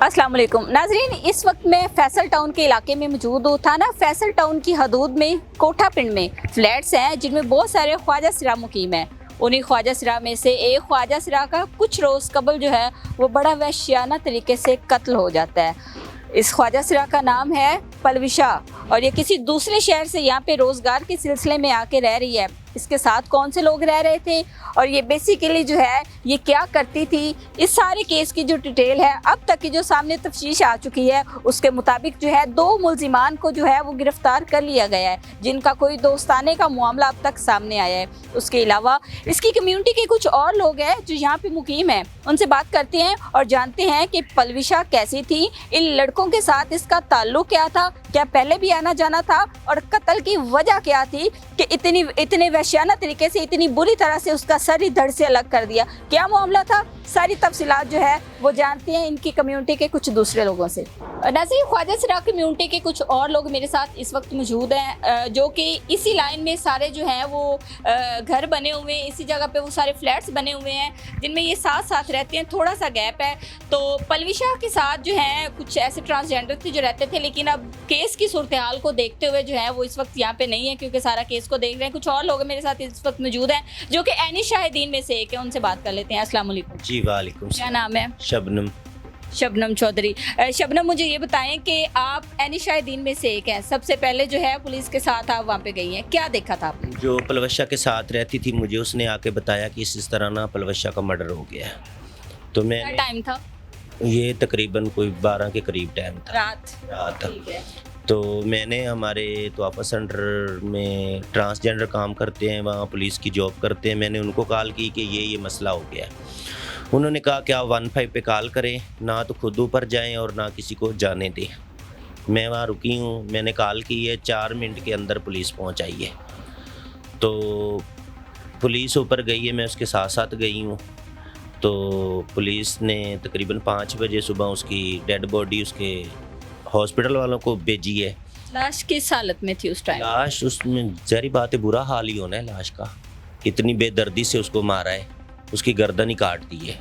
अस्सलाम वालेकुम नाजरीन, इस वक्त मैं फैसल टाउन के इलाके में मौजूद हूँ। थाना फैसल टाउन की हदूद में कोठा पिंड में फ्लैट्स हैं जिनमें बहुत सारे ख्वाजा सिरा मुकीम हैं। उन्हीं ख्वाजा सिरा में से एक ख्वाजा सिरा का कुछ रोज़ कबल जो है वो बड़ा वहशियाना तरीके से कत्ल हो जाता है। इस ख्वाजा सिरा का नाम है पलविशा और ये किसी दूसरे शहर से यहाँ पे रोज़गार के सिलसिले में आके रह रही है। इसके साथ कौन से लोग रह रहे थे और ये बेसिकली जो है ये क्या करती थी, इस सारे केस की जो डिटेल है अब तक की जो सामने तफ्तीश आ चुकी है उसके मुताबिक जो है 2 मुल्जिमान को जो है वो गिरफ्तार कर लिया गया है जिनका कोई दोस्ताने का मामला अब तक सामने आया है। उसके अलावा इसकी कम्युनिटी के कुछ और लोग हैं जो यहाँ पे मुकीम हैं, उनसे बात करते हैं और जानते हैं कि पलविशा कैसी थी, इन लड़कों के साथ इसका ताल्लुक क्या था, क्या पहले भी आना जाना था और कत्ल की वजह क्या थी कि इतने वहशियाना तरीके से इतनी बुरी तरह से उसका सर ही धड़ से अलग कर दिया। क्या मामला था, सारी तफसीलात जो है वो जानते हैं इनकी कम्युनिटी के कुछ दूसरे लोगों से। नाज़रीन, ख्वाजा सिरा कम्युनिटी के कुछ और लोग मेरे साथ इस वक्त मौजूद हैं जो कि इसी लाइन में सारे जो हैं वो घर बने हुए हैं, इसी जगह पे वो सारे फ्लैट्स बने हुए हैं जिनमें ये साथ साथ रहते हैं। थोड़ा सा गैप है। तो पलविशा के साथ जो है कुछ ऐसे ट्रांसजेंडर थे जो रहते थे, लेकिन अब केस की सूरत हाल को देखते हुए जो है वो इस वक्त यहाँ पे नहीं है क्योंकि सारा केस को देख रहे हैं। कुछ और लोग मेरे साथ इस वक्त मौजूद हैं जो कि एनी शाहिदीन में से एक है, उनसे बात कर लेते हैं। अस्सलाम वालेकुम। जी वालेकुम। क्या नाम है? शबनम चौधरी। शबनम, मुझे ये बताएं कि आप एनी शाहिदीन में से एक हैं। सबसे पहले जो है पुलिस के साथ आप वहाँ पे गई हैं, क्या देखा था आपने? जो पलवशा के साथ रहती थी मुझे उसने आके बताया कि इस तरह ना पलवशा का मर्डर हो गया है। तो मैं क्या टाइम था? ये तकरीबन कोई 12 के करीब टाइम था, रात था। ठीक है। तो मैंने हमारे तोहफा सेंटर में ट्रांसजेंडर काम करते हैं, वहाँ पुलिस की जॉब करते हैं, मैंने उनको कॉल की कि ये मसला हो गया है। उन्होंने कहा कि आप 15 पे कॉल करें, ना तो खुद ऊपर जाएं और ना किसी को जाने दें। मैं वहाँ रुकी हूँ, मैंने कॉल की है, 4 मिनट के अंदर पुलिस पहुँच आई है। तो पुलिस ऊपर गई है, मैं उसके साथ साथ गई हूँ। तो पुलिस ने तकरीबन 5 बजे सुबह उसकी डेड बॉडी उसके हॉस्पिटल वालों को भेजी है। लाश किस हालत में थी उस टाइम? लाश उसमें ज़ाहिर बात है बुरा हाल ही होना है लाश का, इतनी बेदर्दी से उसको मारा है, उसकी गर्दन ही काट दी है।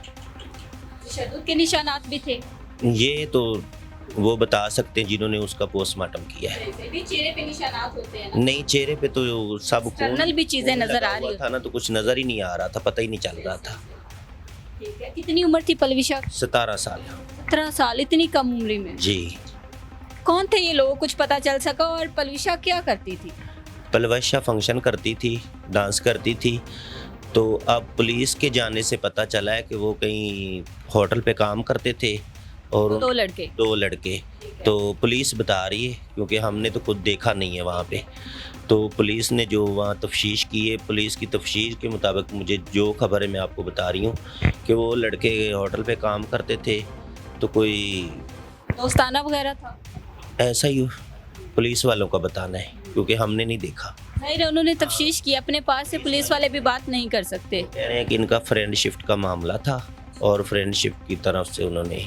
तशद्दुद के निशानात भी थे? ये तो वो बता सकते हैं जिन्होंने उसका पोस्टमार्टम किया है। चेहरे पे निशानात होते हैं ना? नहीं, चेहरे पे तो सब एक्सटर्नल भी चीजें नजर आ रही था ना, तो कुछ नज़र ही नहीं आ रहा था, पता ही नहीं चल रहा था। ठीक है। कितनी उम्र थी पलविशा? 17 साल। 17 साल, इतनी कम उम्र में? जी। कौन थे ये लोग, कुछ पता चल सका? और पलविशा क्या करती थी? पलवशा फंक्शन करती थी, डांस करती थी। तो अब पुलिस के जाने से पता चला है कि वो कहीं होटल पे काम करते थे और 2 लड़के। तो पुलिस बता रही है क्योंकि हमने तो खुद देखा नहीं है वहाँ पे। तो पुलिस ने जो वहाँ तफ्तीश की है, पुलिस की तफ्तीश के मुताबिक मुझे जो खबर है मैं आपको बता रही हूँ कि वो लड़के होटल पे काम करते थे। तो कोई दोस्ताना वगैरह था? ऐसा ही पुलिस वालों का बताना है क्योंकि हमने नहीं देखा। नहीं, उन्होंने तफ्तीश की, अपने पास से पुलिस वाले भी बात नहीं कर सकते। कह रहे हैं कि इनका फ्रेंडशिप का मामला था और फ्रेंडशिप की तरफ से उन्होंने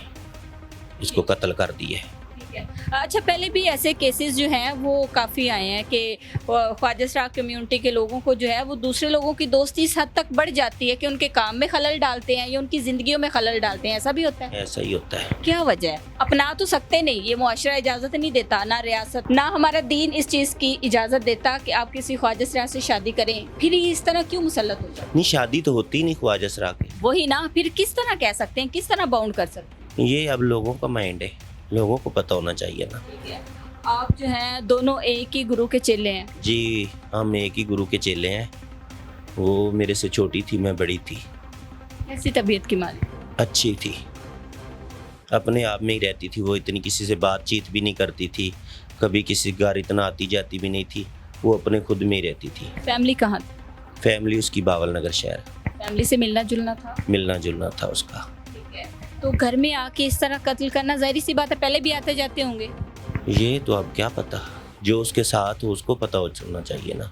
इसको कत्ल कर दिया है। अच्छा, पहले भी ऐसे केसेस जो हैं वो काफ़ी आए हैं कि ख्वाजा सिरा कम्युनिटी के लोगों को जो है वो दूसरे लोगों की दोस्ती इस हद तक बढ़ जाती है कि उनके काम में खलल डालते हैं या उनकी ज़िंदगियों में खलल डालते हैं। ऐसा भी होता है? ऐसा ही होता है। क्या वजह है? अपना तो सकते नहीं, ये मुआशरा इजाज़त नहीं देता, ना रियासत ना हमारा दीन इस चीज़ की इजाज़त देता कि आप किसी ख्वाजा सिरा से शादी करें, फिर ये इस तरह क्यों मुसल्लत हो जाए? नहीं, शादी तो होती नहीं ख्वाजा सिरा की। वही ना, फिर किस तरह कह सकते हैं, किस तरह बाउंड कर सकते हैं? ये अब लोगों का माइंड है, लोगों को पता होना चाहिए ना। आप जो हैं दोनों एक ही गुरु के चेले हैं? जी, हम एक ही गुरु के चेले हैं। वो मेरे से छोटी थी, मैं बड़ी थी। कैसी तबीयत की मालिक? अच्छी थी, अपने आप में ही रहती थी। वो इतनी किसी से बातचीत भी नहीं करती थी, कभी किसी घर इतना आती जाती भी नहीं थी। वो अपने खुद में ही रहती थी। फैमिली कहाँ? फैमिली उसकी बावल नगर शहर। फैमिली से मिलना जुलना था? मिलना जुलना था उसका। ठीक है। तो घर में आके इस तरह कत्ल करना, जाहिर सी बात है पहले भी आते जाते होंगे। ये तो अब क्या पता, जो उसके साथ हो उसको पता होना चाहिए ना।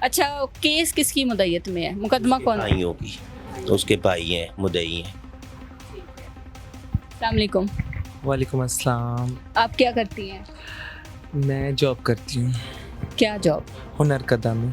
अच्छा, केस किसकी मुद्दत में है? मुकदमा कौन? भाइयों की, तो उसके भाई हैं, मुद्दई हैं। अस्सलाम वालेकुम। वालेकुम अस्सलाम। आप क्या करती हैं? मैं जॉब करती हूँ। क्या जॉब? हुनर कदा में।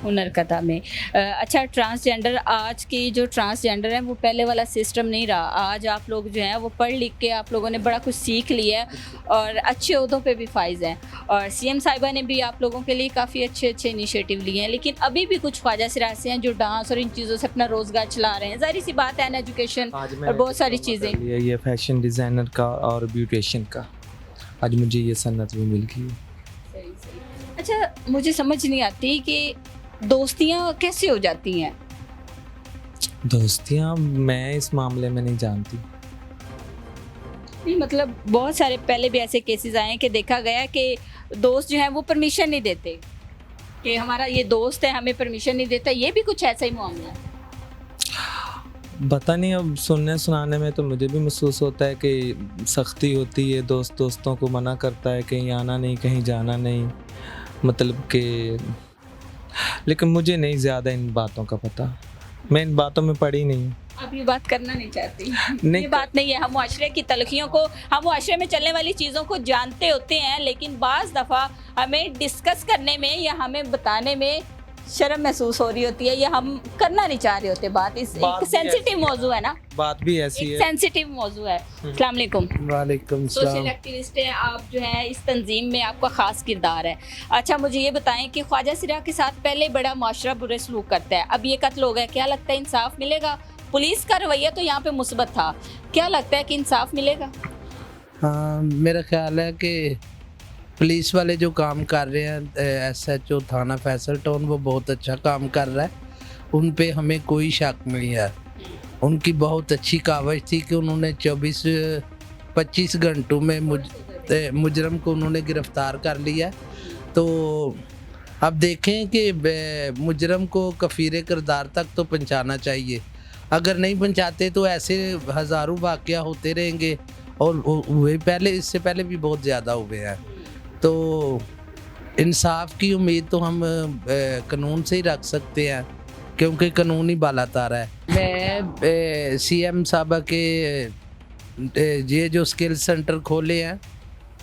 हुनरकथा में अच्छा, ट्रांसजेंडर आज की जो ट्रांसजेंडर है वो पहले वाला सिस्टम नहीं रहा। आज आप लोग जो हैं वो पढ़ लिख के आप लोगों ने बड़ा कुछ सीख लिया है और अच्छे ओहदों पे भी फाइज हैं, और सीएम साहिबा ने भी आप लोगों के लिए काफ़ी अच्छे अच्छे इनिशिएटिव लिए हैं। लेकिन अभी भी कुछ ख्वाजा सिरा ऐसे हैं जो डांस और इन चीज़ों से अपना रोज़गार चला रहे हैं। जाहिर सी बात है, एजुकेशन और बहुत सारी चीज़ें। ये फैशन डिज़ाइनर का और ब्यूटिशियन का आज मुझे ये सन्नत भी मिल गई। सही सही। अच्छा, मुझे समझ नहीं आती कि दोस्तियाँ कैसे हो जाती हैं। दोस्तियाँ मैं इस मामले में नहीं जानती। नहीं, मतलब बहुत सारे पहले भी ऐसे केसेस आए हैं कि देखा गया है कि दोस्त जो हैं वो परमिशन नहीं देते कि हमारा ये दोस्त है, हमें परमिशन नहीं देता। ये भी कुछ ऐसा ही मामला है। पता नहीं, अब सुनने सुनाने में तो मुझे भी महसूस होता है कि सख्ती होती है, दोस्त दोस्तों को मना करता है कहीं आना नहीं, कहीं जाना नहीं, मतलब कि, लेकिन मुझे नहीं ज़्यादा इन बातों का पता, मैं इन बातों में पड़ी नहीं। आप ये बात करना नहीं चाहती। नहीं, ये बात नहीं है। हम मुआशरे की तलखियों को, हम मुआशरे में चलने वाली चीज़ों को जानते होते हैं, लेकिन बाज़ दफ़ा हमें डिस्कस करने में या हमें बताने में शर्म महसूस हो रही होती है, या हम करना नहीं चाह रहे होते बात। इस बात एक सेंसिटिव मौजू है ना, बात भी ऐसी एक है। सेंसिटिव मौजू है। अस्सलाम वालेकुम। वालेकुम सोशल सलाम। एक्टिविस्ट हैं आप, जो है इस तंजीम में आपका ख़ास किरदार है। अच्छा, मुझे ये बताएं कि ख्वाजा सिरा के साथ पहले बड़ा माशरा बुरे सलूक करता है, अब ये कत्ल हो गया, क्या लगता है इंसाफ मिलेगा? पुलिस का रवैया तो यहाँ पे मुस्बत था, क्या लगता है कि इंसाफ मिलेगा? हाँ, मेरा ख्याल है कि पुलिस वाले जो काम कर रहे हैं, SHO थाना फैसल टाउन, वो बहुत अच्छा काम कर रहा है। उन पे हमें कोई शक नहीं है। उनकी बहुत अच्छी कावज थी कि उन्होंने 24-25 घंटों में मुजरम को उन्होंने गिरफ्तार कर लिया। तो अब देखें कि मुजरम को कफ़ीर किरदार तक तो पहुंचाना चाहिए। अगर नहीं पहुंचाते तो ऐसे हज़ारों वाक़या होते रहेंगे, और हुए पहले, इससे पहले भी बहुत ज़्यादा हुए हैं। तो इंसाफ की उम्मीद तो हम कानून से ही रख सकते हैं, क्योंकि कानून ही बालातार है। मैं CM साहबा के ये जो स्किल सेंटर खोले हैं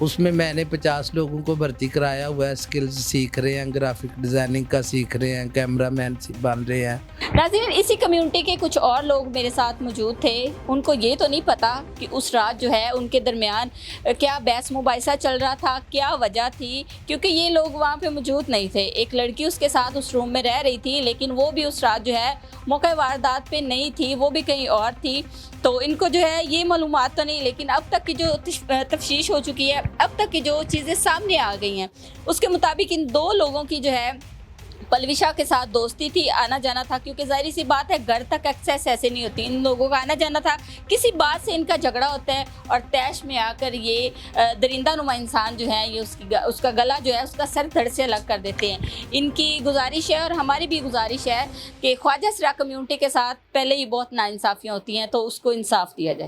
उसमें मैंने 50 लोगों को भर्ती कराया हुआ है। स्किल्स सीख रहे हैं, ग्राफिक डिज़ाइनिंग का सीख रहे हैं, कैमरामैन बन रहे हैं। नाज़रीन, इसी कम्युनिटी के कुछ और लोग मेरे साथ मौजूद थे। उनको ये तो नहीं पता कि उस रात जो है उनके दरमियान क्या बहस मुबाहिसा चल रहा था, क्या वजह थी, क्योंकि ये लोग वहाँ पे मौजूद नहीं थे। एक लड़की उसके साथ उस रूम में रह रही थी, लेकिन वो भी उस रात जो है मौके वारदात पे नहीं थी, वो भी कहीं और थी। तो इनको जो है ये मालूमात तो नहीं, लेकिन अब तक की जो तफ्तीश हो चुकी है, अब तक की जो चीज़ें सामने आ गई हैं, उसके मुताबिक इन दो लोगों की जो है पलविशा के साथ दोस्ती थी, आना जाना था। क्योंकि जाहिर सी बात है, घर तक एक्सेस ऐसे नहीं होती, इन लोगों का आना जाना था। किसी बात से इनका झगड़ा होता है और तैश में आकर ये दरिंदा नुमा इंसान जो है, ये उसका गला जो है उसका सर धड़ से अलग कर देते हैं। इनकी गुजारिश है और हमारी भी गुजारिश है कि ख्वाजा सिरा कम्युनिटी के साथ पहले ही बहुत नाइंसाफ़ियाँ होती हैं, तो उसको इंसाफ दिया जाए।